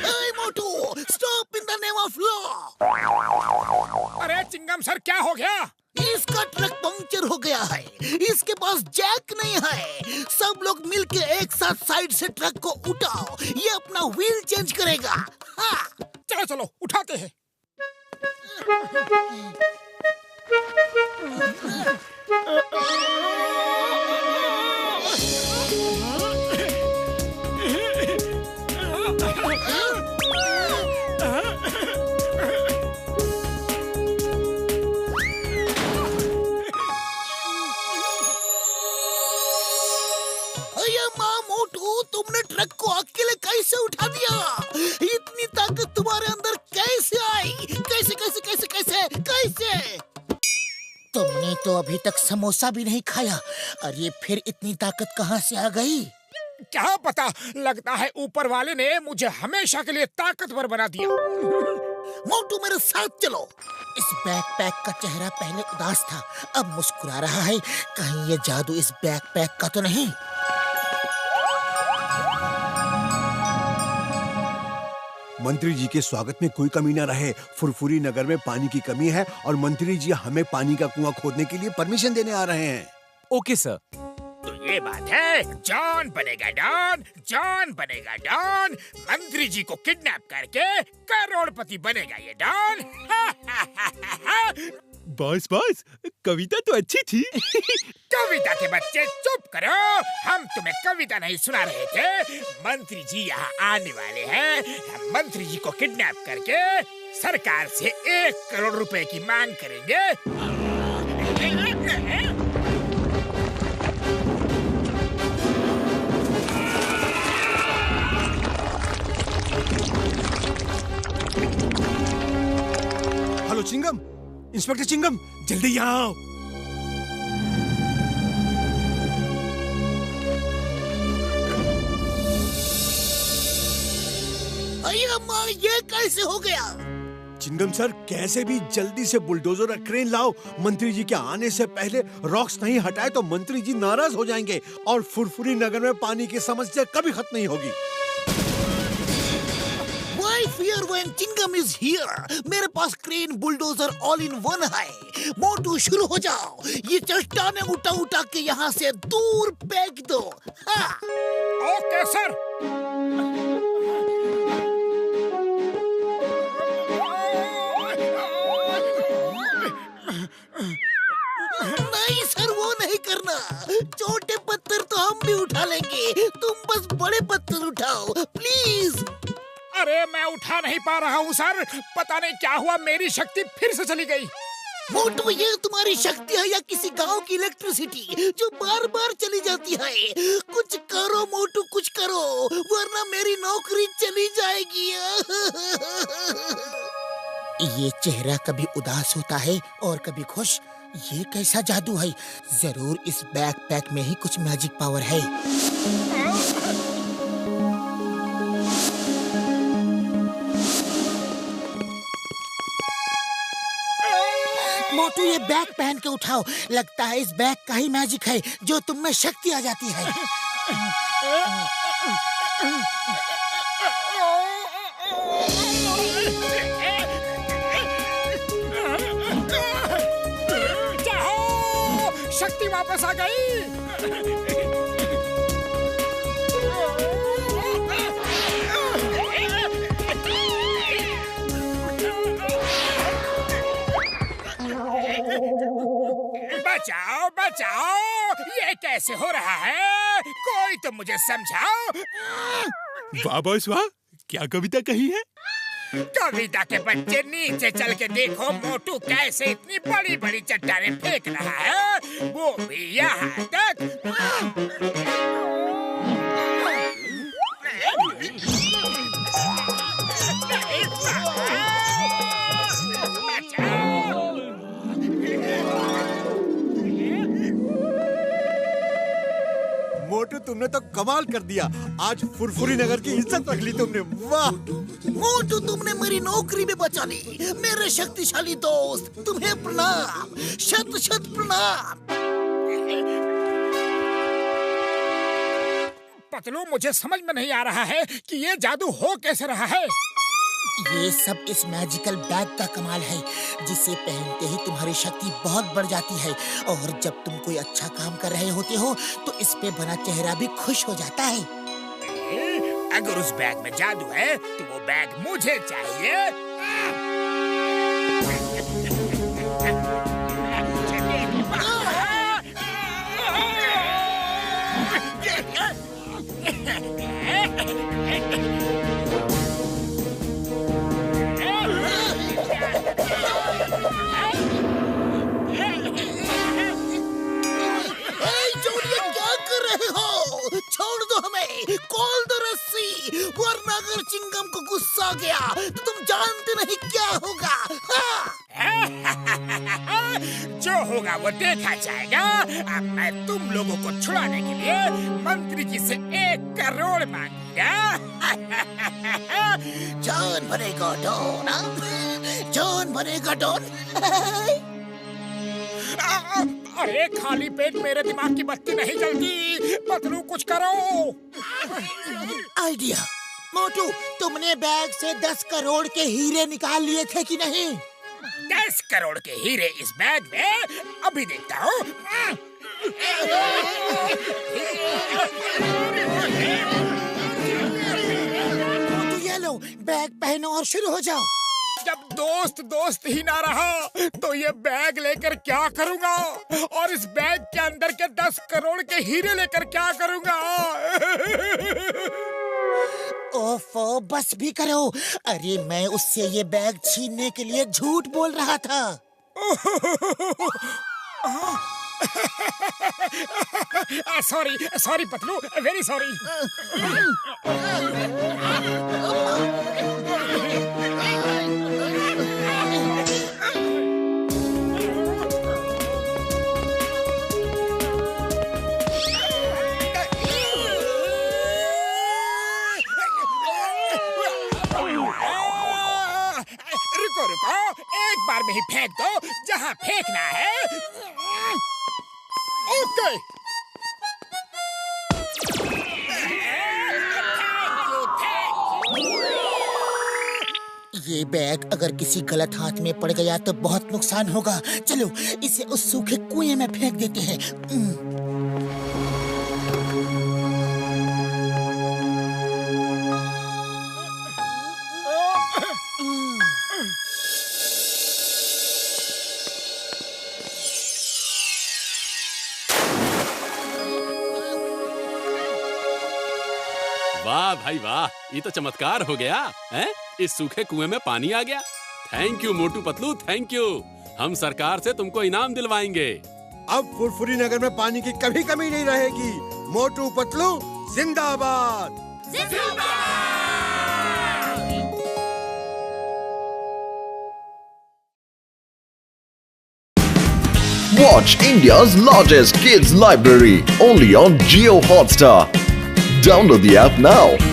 Hey, Motu, stop in the name of law. अरे चिंगम सर, क्या हो गया? इसका ट्रक पंक्चर हो गया है। इसके पास जैक नहीं है। सब लोग मिलके एक साथ साइड से ट्रक को उठाओ, ये अपना व्हील चेंज करेगा। हाँ। चलो चलो उठाते हैं। तुमने ट्रक को अकेले कैसे उठा दिया? इतनी ताकत तुम्हारे अंदर कैसे आई? कैसे कैसे कैसे कैसे कैसे? तुमने तो अभी तक समोसा भी नहीं खाया और ये फिर इतनी ताकत कहाँ से आ गई? क्या पता, लगता है ऊपर वाले ने मुझे हमेशा के लिए ताकतवर बना दिया। मोटू मेरे साथ चलो। इस बैकपैक का चेहरा पहले उदास था, अब मुस्कुरा रहा है। कहीं ये जादू इस बैकपैक का तो नहीं? मंत्री जी के स्वागत में कोई कमी न रहे। फुरफुरी नगर में पानी की कमी है और मंत्री जी हमें पानी का कुआं खोदने के लिए परमिशन देने आ रहे हैं। Okay sir. तो ये बात है, जॉन बनेगा डॉन, जॉन बनेगा डॉन। मंत्री जी को किडनैप करके करोड़पति बनेगा ये डॉन। बॉस बॉस, कविता तो अच्छी थी। कविता के बच्चे चुप करो, हम तुम्हें कविता नहीं सुना रहे थे। मंत्री जी यहाँ आने वाले हैं। हम मंत्री जी को किडनैप करके सरकार से 1 करोड़ रुपए की मांग करेंगे। हेलो चिंगम, इंस्पेक्टर चिंगम, जल्दी यहाँ आओ। अम्मा, ये कैसे हो गया? चिंगम सर, कैसे भी जल्दी से बुलडोजर और क्रेन लाओ। मंत्री जी के आने से पहले रॉक्स नहीं हटाए तो मंत्री जी नाराज हो जाएंगे और फुरफुरी नगर में पानी की समस्या कभी खत्म नहीं होगी। Why fear when Chingam is here? मेरे पास crane bulldozer all in one है। मोटू शुरू हो जाओ, ये चट्टानें उठा उठा के यहाँ से दूर फेंक दो। हाँ। Okay sir. नहीं सर, वो नहीं करना। छोटे पत्थर तो हम भी उठा लेंगे, तुम बस बड़े पत्थर उठाओ प्लीज। अरे मैं उठा नहीं पा रहा हूँ सर, पता नहीं क्या हुआ, मेरी शक्ति फिर से चली गई। मोटू, ये तुम्हारी शक्ति है या किसी गांव की इलेक्ट्रिसिटी जो बार बार चली जाती है? कुछ करो मोटू, कुछ करो, वरना मेरी नौकरी चली जाएगी। ये चेहरा कभी उदास होता है और कभी खुश। ये कैसा जादू है? जरूर इस बैकपैक में ही कुछ मैजिक पावर है। मोटू, ये बैग पहन के उठाओ। लगता है इस बैग का ही मैजिक है जो तुम में शक्ति आ जाती है। जाओ, शक्ति वापस आ गई। बचाओ बचाओ, ये कैसे हो रहा है? कोई तो मुझे समझाओ। वाह बॉस वाह, क्या कविता कही है? कविता के बच्चे, नीचे चल के देखो मोटू कैसे इतनी बड़ी बड़ी चट्टानें फेंक रहा है, वो भी यहाँ तक। मोटू तुमने तो कमाल कर दिया। आज फुरफुरी नगर की इज्जत रख ली तुमने। वाह मोटू, तुमने मेरी नौकरी भी बचा ली। मेरे शक्तिशाली दोस्त, तुम्हें प्रणाम, शत शत प्रणाम। पतलू, मुझे समझ में नहीं आ रहा है कि ये जादू हो कैसे रहा है। ये सब इस मैजिकल बैग का कमाल है, जिसे पहनते ही तुम्हारी शक्ति बहुत बढ़ जाती है और जब तुम कोई अच्छा काम कर रहे होते हो तो इस पे बना चेहरा भी खुश हो जाता है। अगर उस बैग में जादू है तो वो बैग मुझे चाहिए। छोड़ दो हमें, खोल दो रस्सी, वरना अगर चिंगम को गुस्सा गया तो तुम जानते नहीं क्या होगा। जो होगा वो देखा जाएगा। अब मैं तुम लोगों को छुड़ाने के लिए मंत्री जी से 1 करोड़ मांगूंगा। जान भरेगा डॉन, जान भरेगा डॉन। अरे खाली पेट मेरे दिमाग की बत्ती नहीं जलती। पतलू, कुछ करो। आइडिया। मोटू, तुमने बैग से 10 करोड़ के हीरे निकाल लिए थे कि नहीं? 10 करोड़ के हीरे इस बैग में? अभी देखता हूँ। मोटू, ये लो, बैग पहनो और शुरू हो जाओ। जब दोस्त ही ना रहा तो ये बैग लेकर क्या करूँगा? और इस बैग के अंदर के 10 करोड़ के हीरे लेकर क्या करूँगा? ओफो, बस भी करो। अरे मैं उससे ये बैग छीनने के लिए झूठ बोल रहा था। Sorry Patlu, very sorry. रुको, एक बार में ही फेंक दो जहाँ फेंकना है। ओके। ये बैग अगर किसी गलत हाथ में पड़ गया तो बहुत नुकसान होगा। चलो इसे उस सूखे कुएं में फेंक देते हैं। वाह भाई वाह, ये तो चमत्कार हो गया हैं? इस सूखे कुएं में पानी आ गया। Thank you Motu Patlu, thank you. हम सरकार से तुमको इनाम दिलवाएंगे। अब फुरफुरी नगर में पानी की कभी कमी नहीं रहेगी। मोटू पतलू जिंदाबाद। Watch India's largest kids library only on Jio Hotstar. Download the app now.